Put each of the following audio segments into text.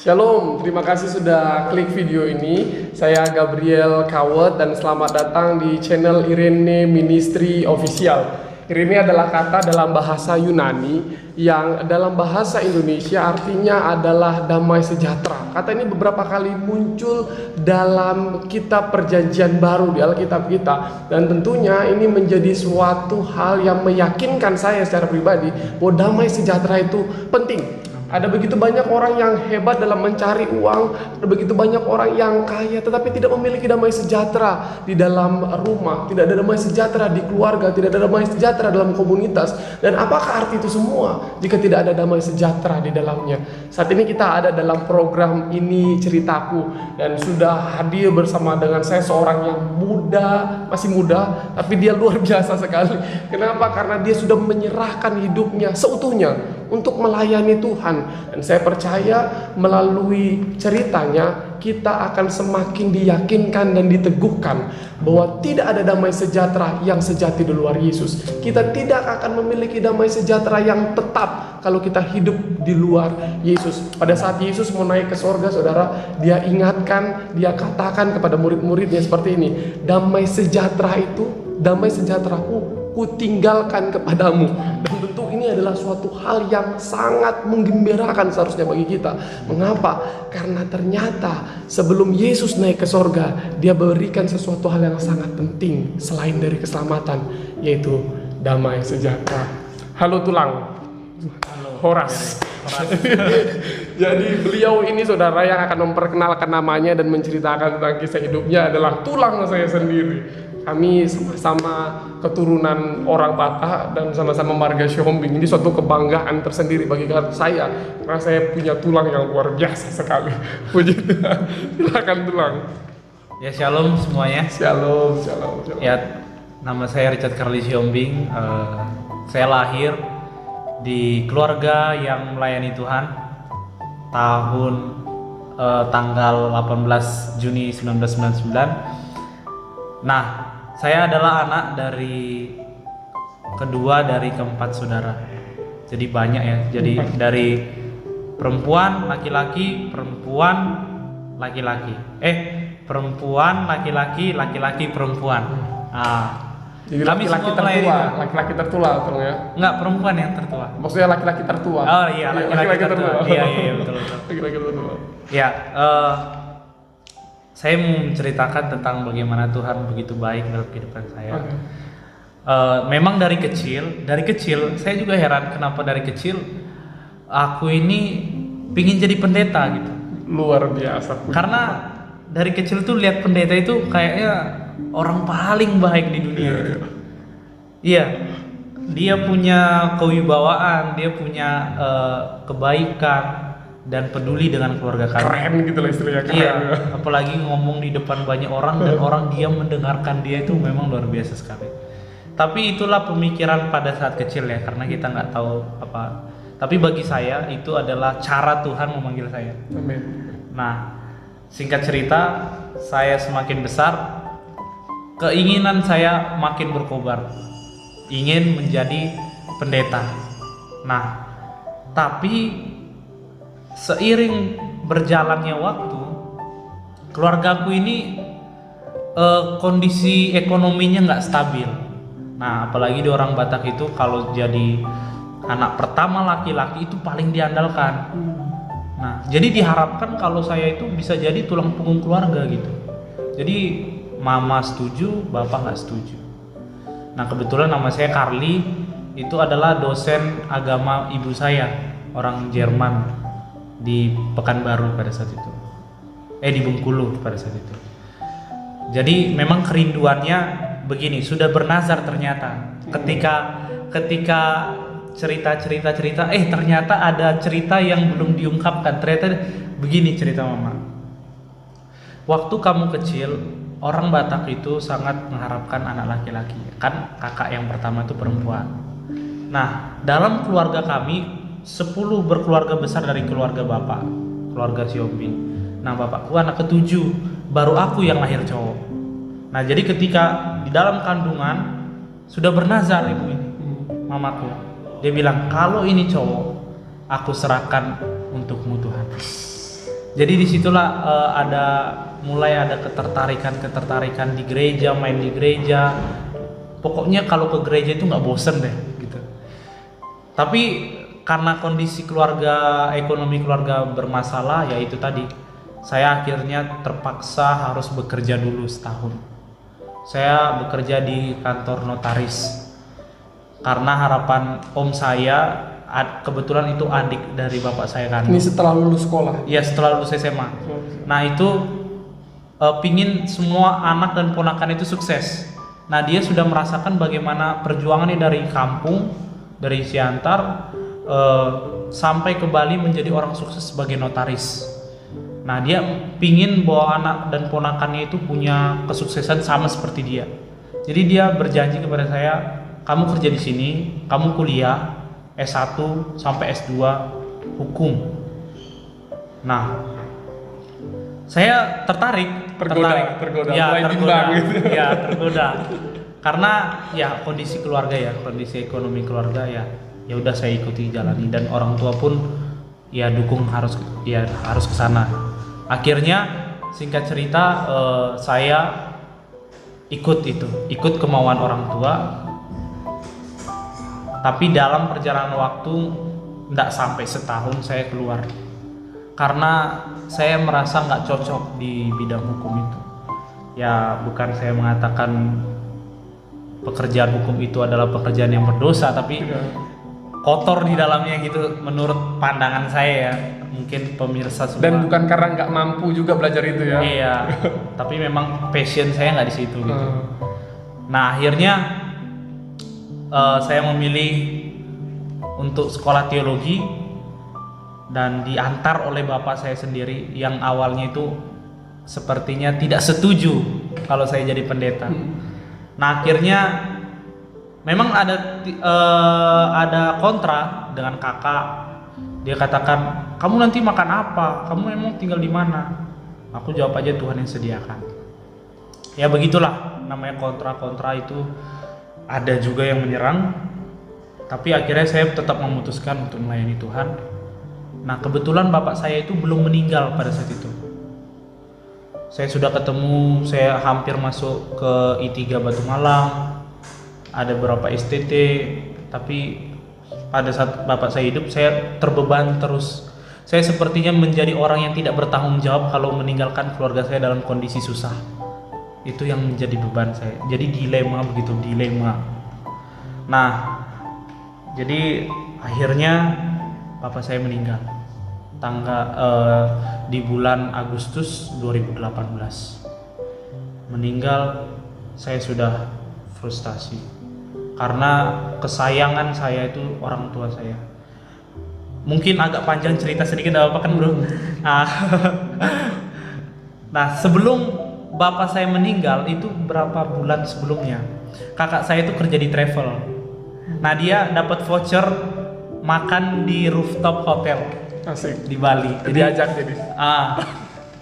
Shalom, terima kasih sudah klik video ini. Saya Gabriel Kawet dan selamat datang di channel Irene Ministry Official. Irene adalah kata dalam bahasa Yunani yang dalam bahasa Indonesia artinya adalah damai sejahtera. Kata ini beberapa kali muncul dalam kitab Perjanjian Baru di Alkitab kita, dan tentunya ini menjadi suatu hal yang meyakinkan saya secara pribadi bahwa damai sejahtera itu penting. Ada begitu banyak orang yang hebat dalam mencari uang, ada begitu banyak orang yang kaya tetapi tidak memiliki damai sejahtera di dalam rumah, tidak ada damai sejahtera di keluarga, tidak ada damai sejahtera dalam komunitas. Dan apakah arti itu semua jika tidak ada damai sejahtera di dalamnya? Saat ini kita ada dalam program Ini Ceritaku dan sudah hadir bersama dengan saya seorang yang masih muda, tapi dia luar biasa sekali. Kenapa? Karena dia sudah menyerahkan hidupnya seutuhnya untuk melayani Tuhan. Dan saya percaya melalui ceritanya kita akan semakin diyakinkan dan diteguhkan bahwa tidak ada damai sejahtera yang sejati di luar Yesus. Kita tidak akan memiliki damai sejahtera yang tetap kalau kita hidup di luar Yesus. Pada saat Yesus mau naik ke sorga, saudara, dia ingatkan, dia katakan kepada murid-muridnya seperti ini, damai sejahtera itu, damai sejahteraku kutinggalkan kepadamu. Dan tentu ini adalah suatu hal yang sangat menggembirakan seharusnya bagi kita. Mengapa? Karena ternyata sebelum Yesus naik ke sorga, dia berikan sesuatu hal yang sangat penting selain dari keselamatan, yaitu damai sejahtera. Halo tulang. Halo, Horas. Jadi beliau ini, saudara, yang akan memperkenalkan namanya dan menceritakan tentang kisah hidupnya adalah tulang saya sendiri. Kami sama-sama keturunan orang Batak dan sama-sama marga Siombing. Ini suatu kebanggaan tersendiri bagi saya karena saya punya tulang yang luar biasa sekali. Puji Tuhan. Silakan tulang. Ya, shalom semuanya. Shalom. Ya, nama saya Richard Carly Siombing. Saya lahir di keluarga yang melayani Tuhan tahun tanggal 18 Juni 1999. Nah, saya adalah anak kedua dari keempat saudara. Jadi banyak ya. Jadi dari perempuan laki-laki, perempuan laki-laki. Perempuan laki-laki, laki-laki perempuan. Jadi laki-laki tertua, laki-laki tertua tolong ya. Enggak, perempuan yang tertua. Maksudnya laki-laki tertua. Oh iya, laki-laki tertua. Iya, betul. Laki-laki tertua. Ya, saya mau menceritakan tentang bagaimana Tuhan begitu baik dalam kehidupan saya. Okay. Memang dari kecil saya juga heran kenapa dari kecil aku ini pingin jadi pendeta gitu. Luar biasa. Karena dari kecil tuh lihat pendeta itu kayaknya orang paling baik di dunia. Iya, dia punya kewibawaan, dia punya kebaikan dan peduli dengan keluarga kami. Keren gitu lah istilahnya, keren. Iya, apalagi ngomong di depan banyak orang dan orang diam mendengarkan dia, itu memang luar biasa sekali. Tapi itulah pemikiran pada saat kecil ya, karena kita nggak tahu apa. Tapi bagi saya itu adalah cara Tuhan memanggil saya. Amin. Nah, singkat cerita, saya semakin besar, keinginan saya makin berkobar, ingin menjadi pendeta. Nah, tapi seiring berjalannya waktu, keluargaku ini kondisi ekonominya nggak stabil. Nah, apalagi di orang Batak itu kalau jadi anak pertama laki-laki itu paling diandalkan. Nah, jadi diharapkan kalau saya itu bisa jadi tulang punggung keluarga gitu. Jadi mama setuju, bapak nggak setuju. Nah, kebetulan nama saya Carly, itu adalah dosen agama ibu saya, orang Jerman di Pekanbaru pada saat itu, di Bengkulu pada saat itu. Jadi memang kerinduannya begini, sudah bernazar ternyata. Ketika cerita ternyata ada cerita yang belum diungkapkan. Ternyata begini cerita mama. Waktu kamu kecil, orang Batak itu sangat mengharapkan anak laki-laki. Kan kakak yang pertama itu perempuan. Nah, dalam keluarga kami 10 berkeluarga besar dari keluarga bapak, keluarga Siombing. Nah, bapakku anak ke-7, baru aku yang lahir cowok. Nah, jadi ketika di dalam kandungan sudah bernazar ibu ini, mamaku, dia bilang kalau ini cowok, aku serahkan untukmu Tuhan. Jadi disitulah mulai ada ketertarikan di gereja, main di gereja. Pokoknya kalau ke gereja itu nggak bosen deh gitu. Tapi karena kondisi ekonomi keluarga bermasalah, ya itu tadi, saya akhirnya terpaksa harus bekerja dulu setahun. Saya bekerja di kantor notaris karena harapan om saya, kebetulan itu adik dari bapak saya kan. Ini setelah lulus sekolah? Iya, setelah lulus SMA. Nah itu pingin semua anak dan ponakan itu sukses. Nah dia sudah merasakan bagaimana perjuangannya dari kampung, dari Siantar sampai ke Bali menjadi orang sukses sebagai notaris. Nah dia pingin bahwa anak dan ponakannya itu punya kesuksesan sama seperti dia. Jadi dia berjanji kepada saya, kamu kerja di sini, kamu kuliah S1 sampai S2 hukum. Nah saya tertarik. Tergoda. Ya, Mulai tergoda. bimbang gitu. Ya, tergoda. Karena ya kondisi keluarga ya, kondisi ekonomi keluarga ya udah saya ikuti jalani, dan orang tua pun ya dukung harus ke sana. Akhirnya singkat cerita saya ikut kemauan orang tua. Tapi dalam perjalanan waktu tidak sampai setahun saya keluar. Karena saya merasa nggak cocok di bidang hukum itu. Ya bukan saya mengatakan pekerjaan hukum itu adalah pekerjaan yang berdosa, tapi kotor di dalamnya gitu menurut pandangan saya ya. Mungkin pemirsa semua. Dan bukan karena nggak mampu juga belajar itu ya? Iya, tapi memang passion saya nggak di situ gitu. Nah akhirnya saya memilih untuk sekolah teologi dan diantar oleh bapak saya sendiri yang awalnya itu sepertinya tidak setuju kalau saya jadi pendeta. Nah akhirnya memang ada kontra dengan kakak. Dia katakan, kamu nanti makan apa? Kamu emang tinggal di mana? Aku jawab aja, Tuhan yang sediakan. Ya begitulah, namanya kontra itu ada juga yang menyerang. Tapi akhirnya saya tetap memutuskan untuk melayani Tuhan. Nah kebetulan bapak saya itu belum meninggal pada saat itu. Saya sudah ketemu, saya hampir masuk ke I3 Batu Malang, ada beberapa STT, tapi pada saat bapak saya hidup saya terbeban terus. Saya sepertinya menjadi orang yang tidak bertanggung jawab kalau meninggalkan keluarga saya dalam kondisi susah. Itu yang menjadi beban saya. Jadi dilema. Nah, jadi akhirnya bapak saya meninggal di bulan Agustus 2018. Meninggal, saya sudah frustasi karena kesayangan saya itu orang tua saya. Mungkin agak panjang cerita sedikit, apa kan bro? Nah sebelum bapak saya meninggal itu berapa bulan sebelumnya, kakak saya itu kerja di travel. Nah dia dapat voucher makan di rooftop hotel. Asik. Di Bali. Diajak jadi.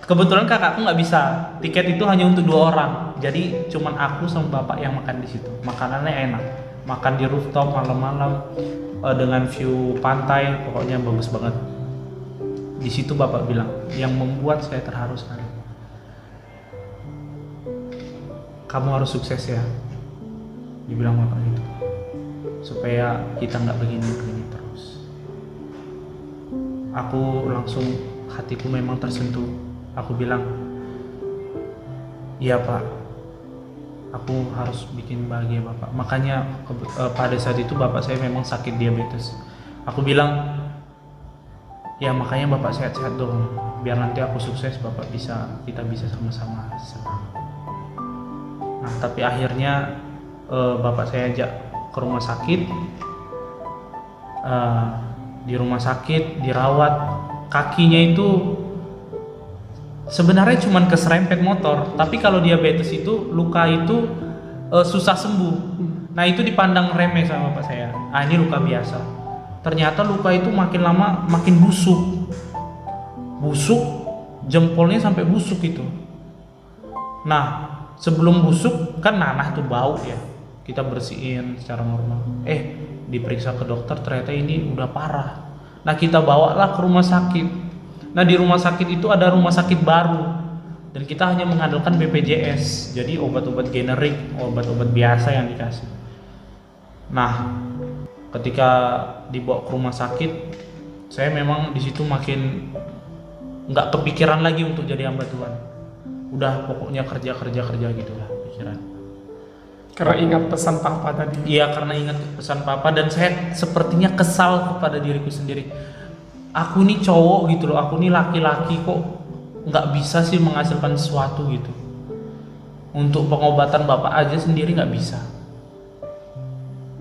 Kebetulan kakakku nggak bisa, tiket itu hanya untuk 2 orang. Jadi cuman aku sama bapak yang makan di situ. Makanannya enak. Makan di rooftop malam-malam dengan view pantai, pokoknya bagus banget. Di situ bapak bilang, yang membuat saya terharu sekali, kamu harus sukses ya, dibilang bapak gitu, supaya kita nggak begini terus. Aku langsung, hatiku memang tersentuh. Aku bilang, iya pak, aku harus bikin bahagia bapak. Makanya pada saat itu bapak saya memang sakit diabetes. Aku bilang, ya makanya bapak sehat-sehat dong, biar nanti aku sukses, kita bisa sama-sama senang. Nah tapi akhirnya bapak saya ajak ke rumah sakit. Di rumah sakit dirawat, kakinya itu sebenarnya cuma keserempet motor, tapi kalau diabetes itu luka itu susah sembuh. Nah itu dipandang remeh sama bapak saya. Ini luka biasa. Ternyata luka itu makin lama makin busuk, jempolnya sampai busuk itu. Nah sebelum busuk kan nanah tuh bau ya, kita bersihin secara normal. Diperiksa ke dokter, ternyata ini udah parah. Nah kita bawalah ke rumah sakit. Nah di rumah sakit itu ada rumah sakit baru dan kita hanya mengandalkan BPJS, jadi obat-obat generik, obat-obat biasa yang dikasih. Nah ketika dibawa ke rumah sakit, saya memang di situ makin nggak kepikiran lagi untuk jadi hamba Tuhan. Udah pokoknya kerja gitulah pikiran. Karena ingat pesan papa tadi. Iya, karena ingat pesan papa dan saya sepertinya kesal kepada diriku sendiri. Aku nih cowok gitu loh, aku nih laki-laki kok nggak bisa sih menghasilkan sesuatu gitu. Untuk pengobatan bapak aja sendiri nggak bisa.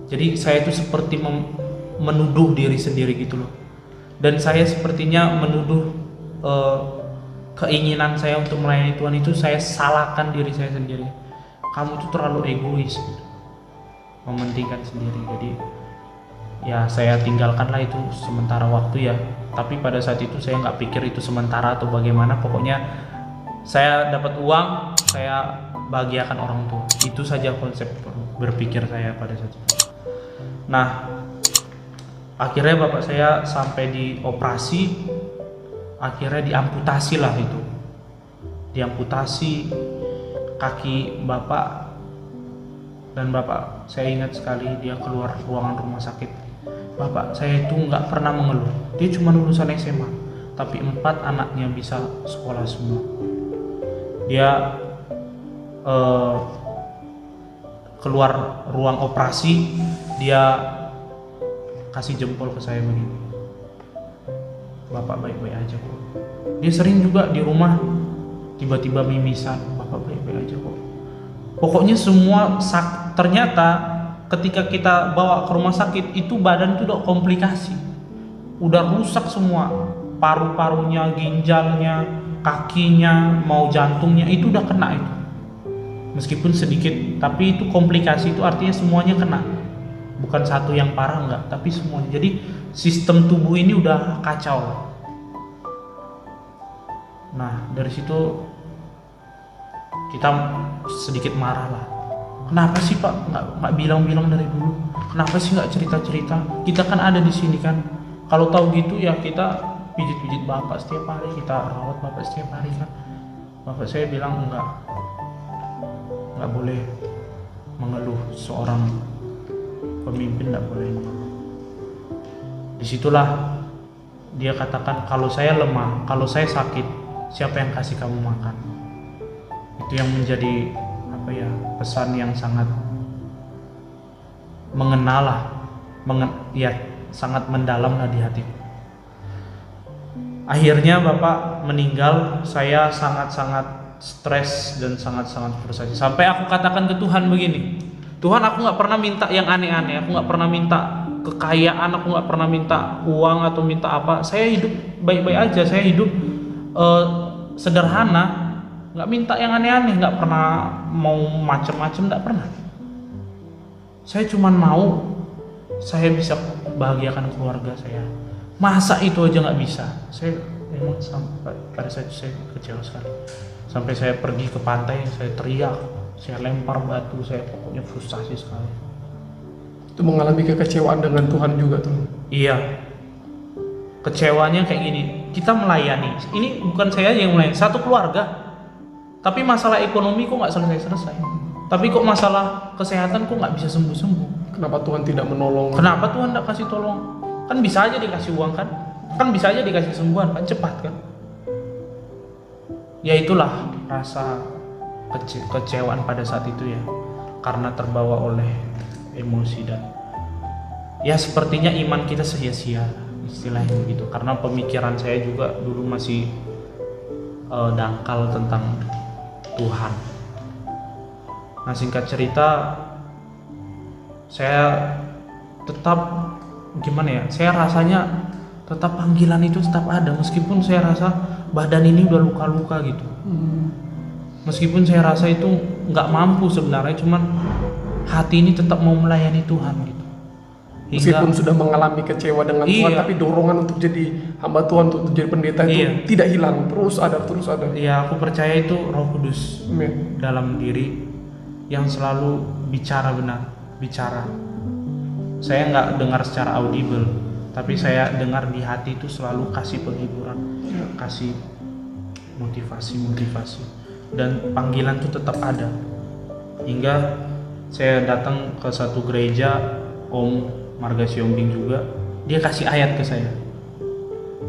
Jadi saya itu seperti menuduh diri sendiri gitu loh. Dan saya sepertinya menuduh keinginan saya untuk melayani Tuhan itu, saya salahkan diri saya sendiri. Kamu itu terlalu egois gitu. Mementingkan sendiri. Jadi ya saya tinggalkanlah itu sementara waktu ya. Tapi pada saat itu saya nggak pikir itu sementara atau bagaimana. Pokoknya saya dapat uang, saya bahagiakan orang tua. Itu saja konsep berpikir saya pada saat itu. Nah akhirnya bapak saya sampai dioperasi, akhirnya diamputasi lah itu. Diamputasi kaki bapak, dan bapak saya ingat sekali dia keluar ruangan rumah sakit. Bapak saya itu nggak pernah mengeluh, dia cuma lulusan SMA, tapi 4 anaknya bisa sekolah semua. Dia keluar ruang operasi, dia kasih jempol ke saya begini, bapak baik-baik aja kok. Dia sering juga di rumah tiba-tiba mimisan, bapak baik-baik aja kok. Pokoknya semua ternyata ketika kita bawa ke rumah sakit itu badan itu udah komplikasi, udah rusak semua, paru-parunya, ginjalnya, kakinya, mau jantungnya itu udah kena itu. Meskipun sedikit, tapi itu komplikasi, itu artinya semuanya kena. Bukan satu yang parah enggak, tapi semuanya. Jadi sistem tubuh ini udah kacau. Nah dari situ kita sedikit marah lah. Kenapa sih Pak nggak bilang-bilang dari dulu? Kenapa sih nggak cerita-cerita? Kita kan ada di sini kan. Kalau tahu gitu ya kita pijit-pijit bapak setiap hari, kita rawat bapak setiap hari kan. Bapak saya bilang nggak boleh mengeluh, seorang pemimpin nggak boleh mengeluh. Disitulah dia katakan, kalau saya lemah, kalau saya sakit, siapa yang kasih kamu makan? Itu yang menjadi pesan yang sangat sangat mendalam lah di hatiku. Akhirnya bapak meninggal, saya sangat-sangat stres dan sangat-sangat frustasi. Sampai aku katakan ke Tuhan begini, Tuhan, aku nggak pernah minta yang aneh-aneh, aku nggak pernah minta kekayaan, aku nggak pernah minta uang atau minta apa. Saya hidup baik-baik aja, saya hidup sederhana. Nggak minta yang aneh-aneh, nggak pernah mau macem-macem, nggak pernah. Saya cuma mau saya bisa bahagiakan keluarga saya. Masa itu aja nggak bisa? Saya memang sampai pada saat itu saya kecewa sekali. Sampai saya pergi ke pantai, saya teriak, saya lempar batu, saya pokoknya frustasi sekali. Itu mengalami kekecewaan dengan Tuhan juga tuh. Iya. Kecewanya kayak gini, kita melayani. Ini bukan saya yang melayani, satu keluarga. Tapi masalah ekonomi kok nggak selesai-selesai. Tapi kok masalah kesehatan kok nggak bisa sembuh-sembuh. Kenapa Tuhan tidak menolong? Kenapa Tuhan nggak kasih tolong? Kan bisa aja dikasih uang kan? Kan bisa aja dikasih sembuhan kan, cepat kan? Ya itulah rasa kecewaan pada saat itu ya. Karena terbawa oleh emosi dan ya sepertinya iman kita sia-sia, istilahnya begitu. Karena pemikiran saya juga dulu masih dangkal tentang Tuhan. Nah singkat cerita, saya tetap gimana ya, saya rasanya tetap panggilan itu tetap ada, meskipun saya rasa badan ini udah luka-luka gitu. Meskipun saya rasa itu nggak mampu sebenarnya, cuman hati ini tetap mau melayani Tuhan gitu. Meskipun sudah mengalami kecewa dengan Tuhan, tapi dorongan untuk jadi hamba Tuhan, untuk jadi pendeta itu tidak hilang, terus ada. Iya, aku percaya itu Roh Kudus dalam diri yang selalu bicara benar, bicara. Saya nggak dengar secara audible, tapi saya dengar di hati itu selalu kasih penghiburan, kasih motivasi, dan panggilan itu tetap ada. Hingga saya datang ke satu gereja, Om Marga Siombing juga, dia kasih ayat ke saya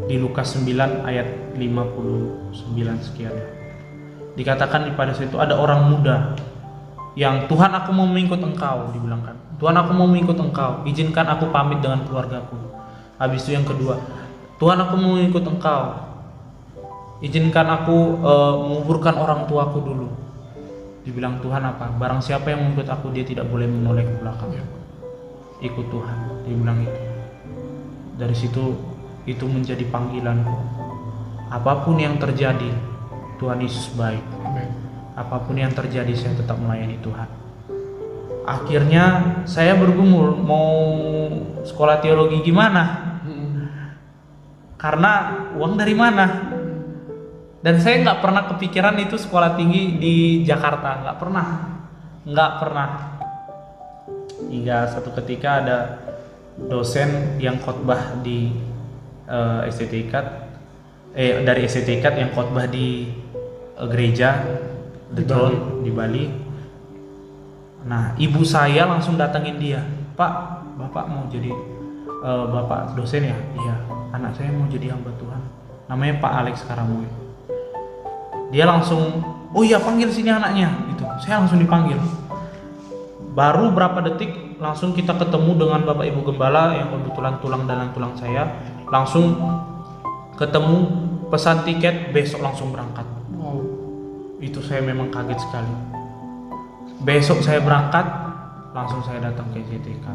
di Lukas 9 ayat 59 sekian. Dikatakan pada situ ada orang muda yang, Tuhan aku mau mengikut engkau, dibilang kan, Tuhan aku mau mengikut engkau, izinkan aku pamit dengan keluargaku. Habis itu yang kedua, Tuhan aku mau mengikut engkau, izinkan aku menguburkan orang tuaku dulu. Dibilang Tuhan apa? Barang siapa yang mengikut aku, dia tidak boleh menoleh ke belakang. Ikut Tuhan, dibilang itu. Dari situ itu menjadi panggilanku. Apapun yang terjadi, Tuhan Yesus baik. Apapun yang terjadi, saya tetap melayani Tuhan. Akhirnya saya bergumul mau sekolah teologi gimana, karena uang dari mana. Dan saya nggak pernah kepikiran itu sekolah tinggi di Jakarta, nggak pernah. Hingga satu ketika ada dosen yang khotbah di dari STIK yang khotbah di gereja The Throne di Bali. Nah, ibu saya langsung datangin dia, Pak, Bapak mau jadi Bapak dosen ya? Iya, anak saya mau jadi hamba Tuhan, namanya Pak Alex Karamoy. Dia langsung, oh iya panggil sini anaknya, gitu. Saya langsung dipanggil. Baru berapa detik langsung kita ketemu dengan Bapak Ibu Gembala yang kebetulan tulang dalam tulang saya. Langsung ketemu, pesan tiket, besok langsung berangkat. Wow. Itu saya memang kaget sekali. Besok saya berangkat, langsung saya datang ke STIK.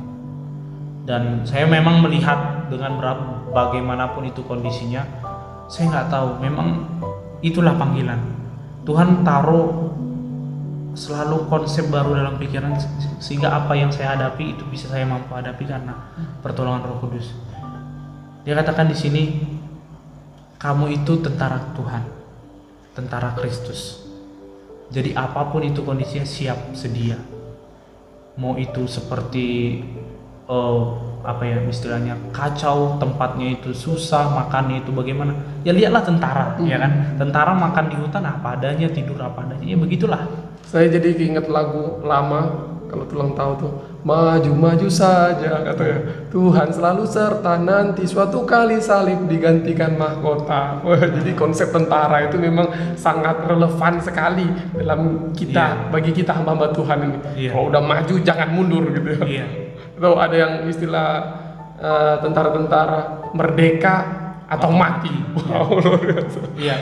Dan saya memang melihat dengan bagaimanapun itu kondisinya, saya nggak tahu, memang itulah panggilan. Tuhan taruh selalu konsep baru dalam pikiran, sehingga apa yang saya hadapi itu bisa saya mampu hadapi karena pertolongan Roh Kudus. Dia katakan di sini, kamu itu tentara Tuhan, tentara Kristus. Jadi apapun itu kondisinya, siap sedia. Mau itu seperti istilahnya kacau, tempatnya itu susah, makannya itu bagaimana, ya lihatlah tentara, ya kan, tentara makan di hutan apa adanya, tidur apa adanya, ya begitulah. Saya jadi ingat lagu lama, kalau tulang tahu tuh, maju-maju saja katanya, Tuhan selalu serta, nanti suatu kali salib digantikan mahkota. Wah, jadi konsep tentara itu memang sangat relevan sekali dalam kita, bagi kita hamba-hamba Tuhan ini. Kalau udah maju jangan mundur gitu ya. Atau ada yang istilah tentara-tentara merdeka atau mati. Wow, luar biasa. Iya,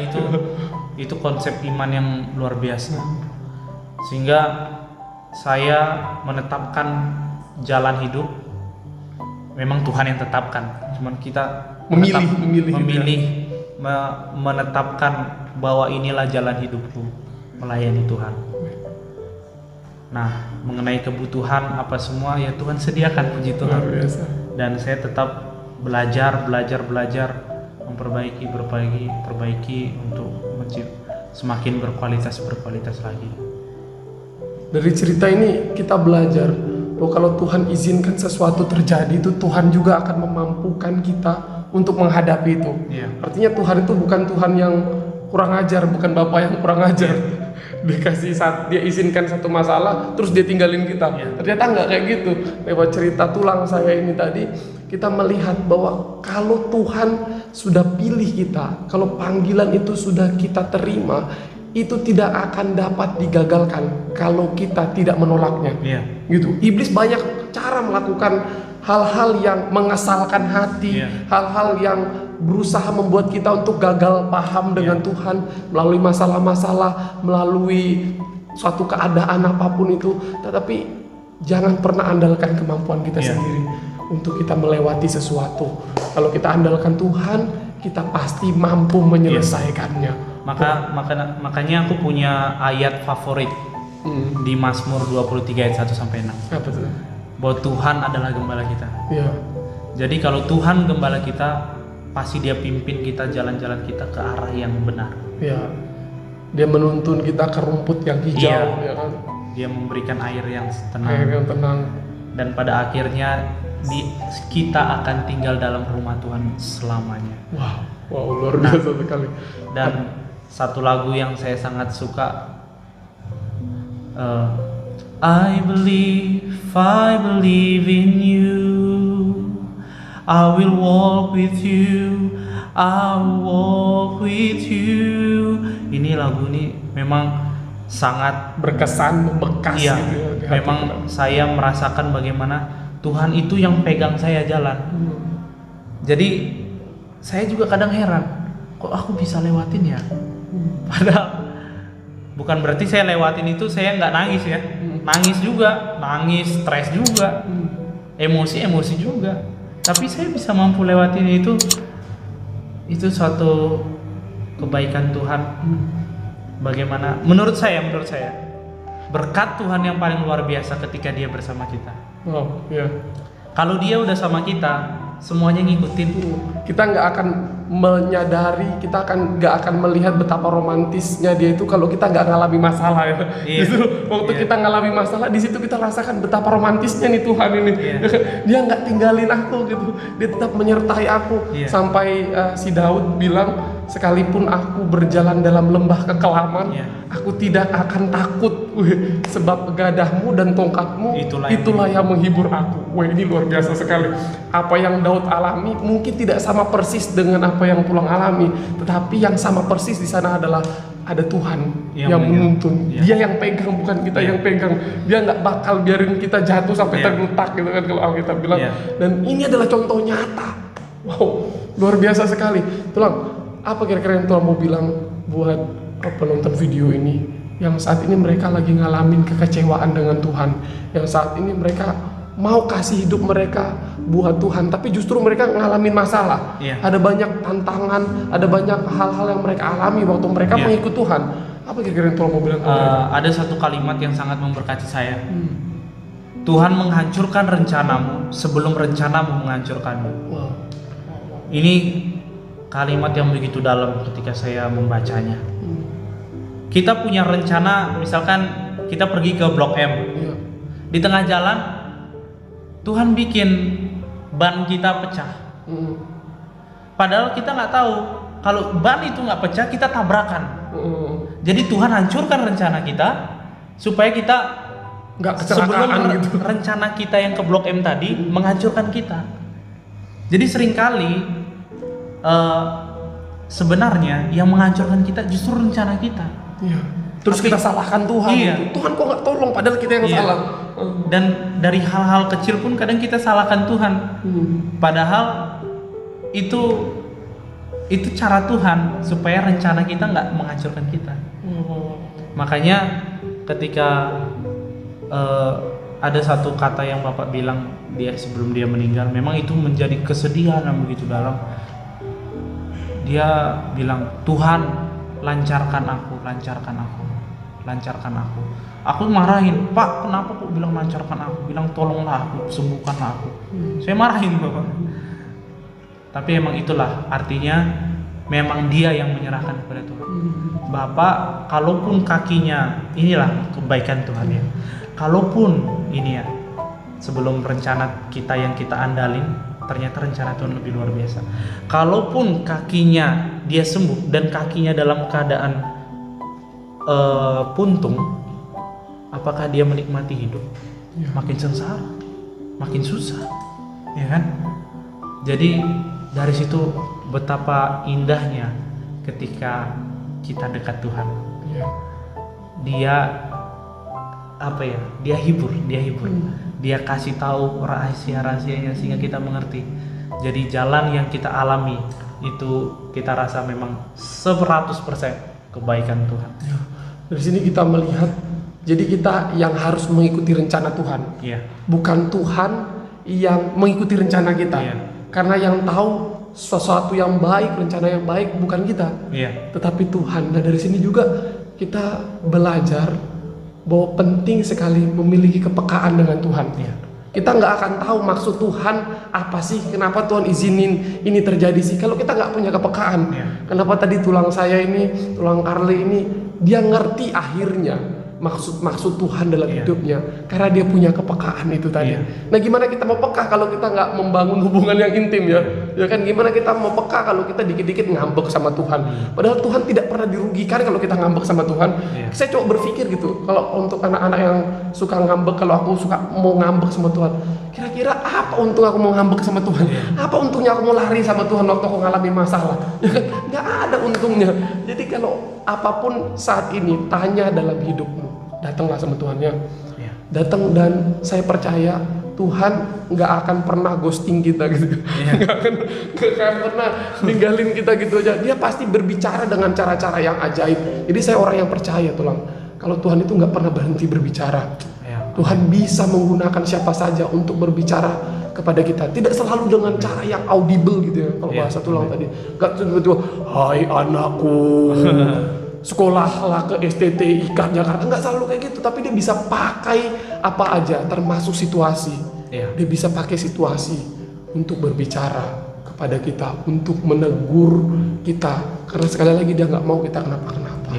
itu konsep iman yang luar biasa. Sehingga saya menetapkan jalan hidup, memang Tuhan yang tetapkan. Cuman kita menetapkan bahwa inilah jalan hidupku, melayani Tuhan. Nah, mengenai kebutuhan apa semua ya Tuhan sediakan, puji Tuhan. Dan saya tetap belajar, perbaiki untuk semakin berkualitas lagi. Dari cerita ini kita belajar bahwa kalau Tuhan izinkan sesuatu terjadi, itu Tuhan juga akan memampukan kita untuk menghadapi itu. Artinya Tuhan itu bukan Tuhan yang kurang ajar, bukan Bapak yang kurang ajar. Dia izinkan satu masalah terus dia tinggalin kita. Ternyata nggak kayak gitu. Lewat cerita tulang saya ini tadi, kita melihat bahwa kalau Tuhan sudah pilih kita, kalau panggilan itu sudah kita terima, itu tidak akan dapat digagalkan kalau kita tidak menolaknya. Gitu. Iblis banyak cara melakukan hal-hal yang mengesalkan hati, hal-hal yang berusaha membuat kita untuk gagal paham dengan Tuhan melalui masalah-masalah, melalui suatu keadaan apapun itu. Tetapi jangan pernah andalkan kemampuan kita sendiri untuk kita melewati sesuatu. Kalau kita andalkan Tuhan, kita pasti mampu menyelesaikannya. Makanya aku punya ayat favorit di Mazmur 23 ayat 1 sampai 6. Apa tuh? Bahwa Tuhan adalah gembala kita. Jadi kalau Tuhan gembala kita, pasti Dia pimpin kita, jalan-jalan kita ke arah yang benar. Dia menuntun kita ke rumput yang hijau. Dia memberikan air yang tenang. Air yang tenang. Dan pada akhirnya kita akan tinggal dalam rumah Tuhan selamanya. Wow, luar biasa sekali. Dan satu lagu yang saya sangat suka, I believe in you, I will walk with you, I will walk with you. Ini lagu ini memang sangat berkesan, membekas iya, gitu ya, di hati memang kita. saya merasakan bagaimana Tuhan itu yang pegang saya jalan. Jadi saya juga kadang heran, kok aku bisa lewatin ya? Padahal bukan berarti saya lewatin itu saya nggak nangis ya. Nangis juga, nangis, stres juga, emosi juga. Tapi saya bisa mampu lewatin itu suatu kebaikan Tuhan. Bagaimana? Menurut saya berkat Tuhan yang paling luar biasa ketika Dia bersama kita. Oh, iya. Kalau Dia udah sama kita, semuanya ngikutin. Kita nggak akan menyadari, kita nggak akan melihat betapa romantisnya Dia itu kalau kita nggak ngalami masalah ya. Iya. Justru waktu Iya. kita ngalami masalah, di situ kita rasakan betapa romantisnya nih Tuhan ini. Iya. Dia nggak tinggalin aku gitu, Dia tetap menyertai aku. Iya. Sampai si Daud bilang, sekalipun aku berjalan dalam lembah kekelaman, Iya. aku tidak akan takut. Sebab gadahmu dan tongkatmu Itulah yang yang menghibur aku. Wah, ini luar biasa sekali. Apa yang Daud alami mungkin tidak sama persis dengan apa yang Tulang alami, tetapi yang sama persis di sana adalah ada Tuhan yang menuntun. Iya. Dia yang pegang, bukan kita yang pegang. Dia nggak bakal biarin kita jatuh sampai Iya. tergeletak gitu kan kalau Alkitab bilang. Iya. Dan ini adalah contoh nyata. Wow, luar biasa sekali. Tulang, apa kira-kira yang Tulang mau bilang buat penonton video ini yang saat ini mereka lagi ngalamin kekecewaan dengan Tuhan, yang saat ini mereka mau kasih hidup mereka buat Tuhan, tapi justru mereka ngalamin masalah. Iya. Ada banyak tantangan, ada banyak hal-hal yang mereka alami waktu mereka Iya. mengikut Tuhan. Apa kira-kira yang Tuhan mau bilang ke mereka? Ada satu kalimat yang sangat memberkati saya. Tuhan menghancurkan rencanamu sebelum rencanamu menghancurkanmu. Wow. Ini kalimat yang begitu dalam ketika saya membacanya. Kita punya rencana, misalkan kita pergi ke Blok M. Iya. Di tengah jalan Tuhan bikin ban kita pecah. Padahal kita nggak tahu kalau ban itu nggak pecah, kita tabrakan. Jadi Tuhan hancurkan rencana kita supaya kita Nggak sebelum kecelakaan gitu. rencana kita yang ke Blok M tadi menghancurkan kita. Jadi seringkali sebenarnya yang menghancurkan kita justru rencana kita. Iya. Terus kita salahkan Tuhan. Iya. Gitu. Tuhan kok nggak tolong, padahal kita yang Iya. salah. Dan dari hal-hal kecil pun kadang kita salahkan Tuhan. Padahal itu cara Tuhan supaya rencana kita nggak menghancurkan kita. Makanya ketika ada satu kata yang Bapak bilang dia sebelum dia meninggal, memang itu menjadi kesedihan yang begitu dalam. Dia bilang, Tuhan lancarkan aku. Aku marahin, Pak, kenapa kok bilang lancarkan aku? Bilang tolonglah aku, sembuhkanlah aku. Saya marahin Bapak. Tapi emang itulah artinya, memang Dia yang menyerahkan kepada Tuhan. Bapak, kalaupun kakinya, inilah kebaikan Tuhan ya. Kalaupun ini ya, sebelum rencana kita yang kita andalin, ternyata rencana Tuhan lebih luar biasa. Kalaupun kakinya dia sembuh dan kakinya dalam keadaan puntung, apakah dia menikmati hidup? Makin sengsara, makin susah, ya kan? Jadi dari situ betapa indahnya ketika kita dekat Tuhan. Dia Dia hibur. Dia kasih tahu rahasia-rahasianya sehingga kita mengerti. Jadi jalan yang kita alami itu kita rasa memang 100% kebaikan Tuhan. Dari sini kita melihat, jadi kita yang harus mengikuti rencana Tuhan. Iya. Bukan Tuhan yang mengikuti rencana kita. Iya. Karena yang tahu sesuatu yang baik, rencana yang baik bukan kita, Iya. tetapi Tuhan. Nah, dari sini juga kita belajar bahwa penting sekali memiliki kepekaan dengan Tuhan. Iya. Kita nggak akan tahu maksud Tuhan apa sih, kenapa Tuhan izinin ini terjadi sih kalau kita nggak punya kepekaan. Iya. Kenapa tadi tulang Carly ini dia ngerti akhirnya maksud Tuhan dalam hidupnya, karena dia punya kepekaan itu tadi. Nah, gimana kita mau peka kalau kita nggak membangun hubungan yang intim ya? Ya kan, gimana kita mau peka kalau kita dikit-dikit ngambek sama Tuhan? Padahal Tuhan tidak pernah dirugikan kalau kita ngambek sama Tuhan. Saya coba berpikir gitu, kalau untuk anak-anak yang suka ngambek, kalau aku suka mau ngambek sama Tuhan, kira-kira apa untung aku mau ngambek sama Tuhan? Apa untungnya aku mau lari sama Tuhan waktu aku ngalami masalah? Ya kan, nggak ada untungnya. Jadi kalau apapun saat ini tanya dalam hidupmu, datanglah sama Tuhan ya. Datang, dan saya percaya Tuhan nggak akan pernah ghosting kita gitu. Nggak akan pernah ninggalin kita gitu aja. Dia pasti berbicara dengan cara-cara yang ajaib. Jadi saya orang yang percaya tulang, kalau Tuhan itu nggak pernah berhenti berbicara. Tuhan bisa menggunakan siapa saja untuk berbicara kepada kita. Tidak selalu dengan cara yang audible gitu ya. Kalau bahasa tulang tadi, nggak tiba-tiba, hai anakku, sekolahlah ke STT IKA Jakarta. Nggak selalu kayak gitu, tapi dia bisa pakai apa aja, termasuk situasi. Dia bisa pakai situasi untuk berbicara kepada kita, untuk menegur kita. Karena sekali lagi dia nggak mau kita kenapa-kenapa.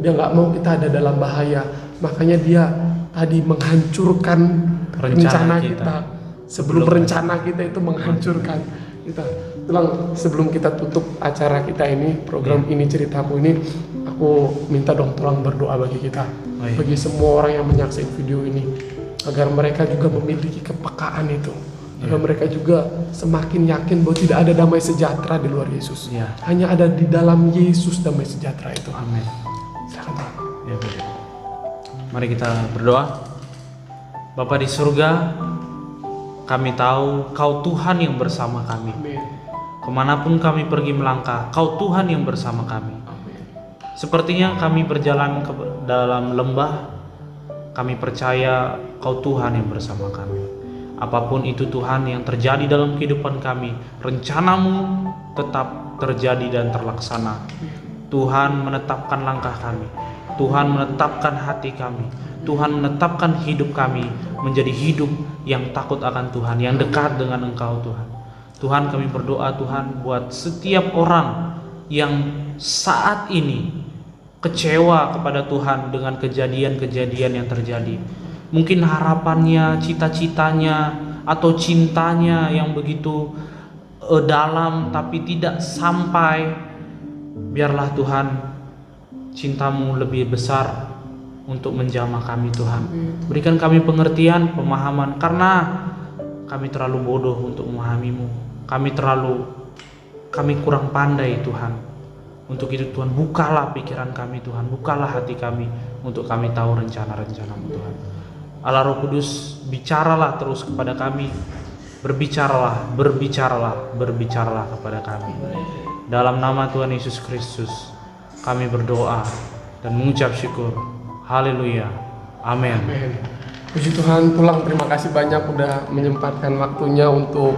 Dia nggak mau kita ada dalam bahaya. Makanya dia tadi menghancurkan rencana kita. Sebelum rencana kita itu menghancurkan kita. Tulang, sebelum kita tutup acara kita ini, program ini, ceritaku ini, aku minta dong tolong berdoa bagi kita, bagi semua orang yang menyaksikan video ini, agar mereka juga memiliki kepekaan itu, agar mereka juga semakin yakin bahwa tidak ada damai sejahtera di luar Yesus. Hanya ada di dalam Yesus damai sejahtera itu. Amin. Silakan Tuhan. Mari kita berdoa. Bapa di surga, kami tahu Kau Tuhan yang bersama kami. Amin. Kemanapun kami pergi melangkah, Kau Tuhan yang bersama kami. Sepertinya kami berjalan ke dalam lembah, kami percaya Kau Tuhan yang bersama kami. Apapun itu Tuhan yang terjadi dalam kehidupan kami, rencana-Mu tetap terjadi dan terlaksana. Tuhan menetapkan langkah kami, Tuhan menetapkan hati kami, Tuhan menetapkan hidup kami menjadi hidup yang takut akan Tuhan, yang dekat dengan Engkau Tuhan. Tuhan, kami berdoa Tuhan buat setiap orang yang saat ini kecewa kepada Tuhan dengan kejadian-kejadian yang terjadi. Mungkin harapannya, cita-citanya, atau cintanya yang begitu dalam tapi tidak sampai. Biarlah Tuhan, cinta-Mu lebih besar untuk menjamah kami Tuhan. Berikan kami pengertian, pemahaman, karena kami terlalu bodoh untuk memahami-Mu. Kami kurang pandai Tuhan. Untuk itu Tuhan, bukalah pikiran kami Tuhan, bukalah hati kami untuk kami tahu rencana-rencana-Mu Tuhan. Allah Roh Kudus, bicaralah terus kepada kami. Berbicaralah kepada kami. Dalam nama Tuhan Yesus Kristus kami berdoa dan mengucap syukur. Haleluya. Amin. Puji Tuhan, Tulang terima kasih banyak udah menyempatkan waktunya untuk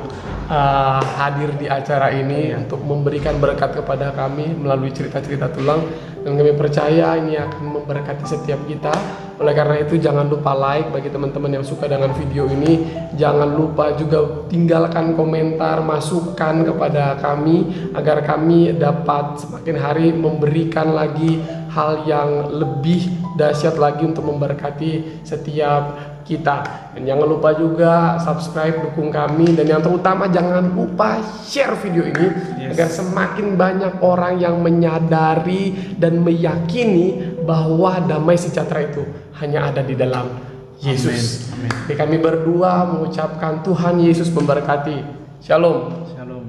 hadir di acara ini, untuk memberikan berkat kepada kami melalui cerita-cerita Tulang, dan kami percaya ini akan memberkati setiap kita. Oleh karena itu jangan lupa like bagi teman-teman yang suka dengan video ini. Jangan lupa juga tinggalkan komentar, masukan kepada kami agar kami dapat semakin hari memberikan lagi hal yang lebih dahsyat lagi untuk memberkati setiap kita. Dan jangan lupa juga subscribe, dukung kami, dan yang terutama jangan lupa share video ini agar semakin banyak orang yang menyadari dan meyakini bahwa damai sejahtera itu hanya ada di dalam Yesus. Amin. Kami berdua mengucapkan Tuhan Yesus memberkati. Shalom. Shalom.